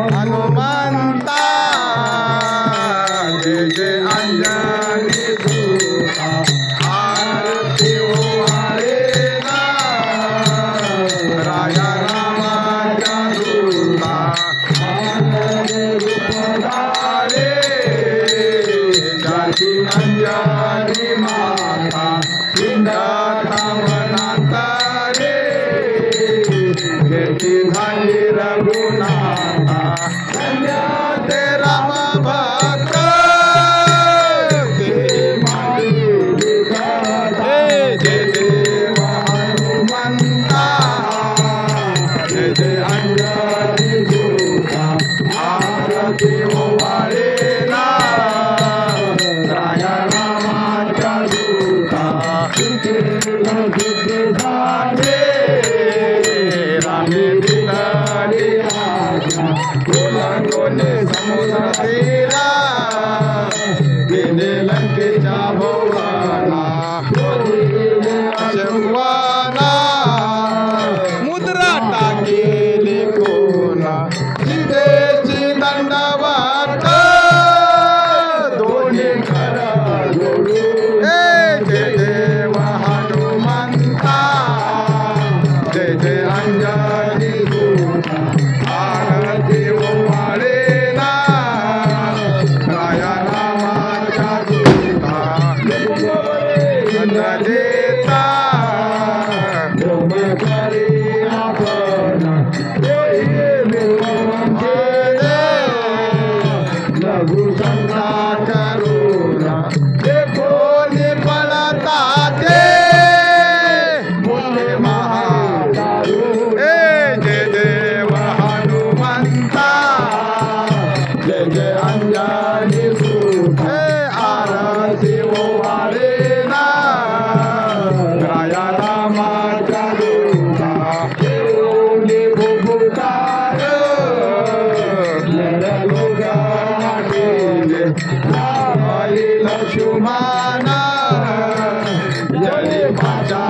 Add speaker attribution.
Speaker 1: हनुमंता जय जय अंजनी दूता आरती वारेला राजा रामाच्या दूता रूपधारे जाती अंजनी माता पिंडाता मनांतरे घेती झाली रघुनाथा ते राम भक्त जय देव हनुमंता जय जय अंजनी दूता आरती वारेला राया रामाच्या दूता झाले रामे दिलारी ओलांडूने समुद्र तीरा गेले लंकेच्या भोवराला शंभवाना मुद्रा टाकेली कोना सीतेची दंडवत दोन्ही करा जोडू जय देव हनुमंता जय जय अंजनी दूता आरती वारेला राया रामाच्या दूता देता लघु संता करुणा कोणी पळता ते मोठे महादारू जय देव हनुमंता जय जय अंजनी दूता आरती वारेला राया रामाच्या दूता कोणी भुभुकार लढलोगाटीले लक्ष्मणा जय माझा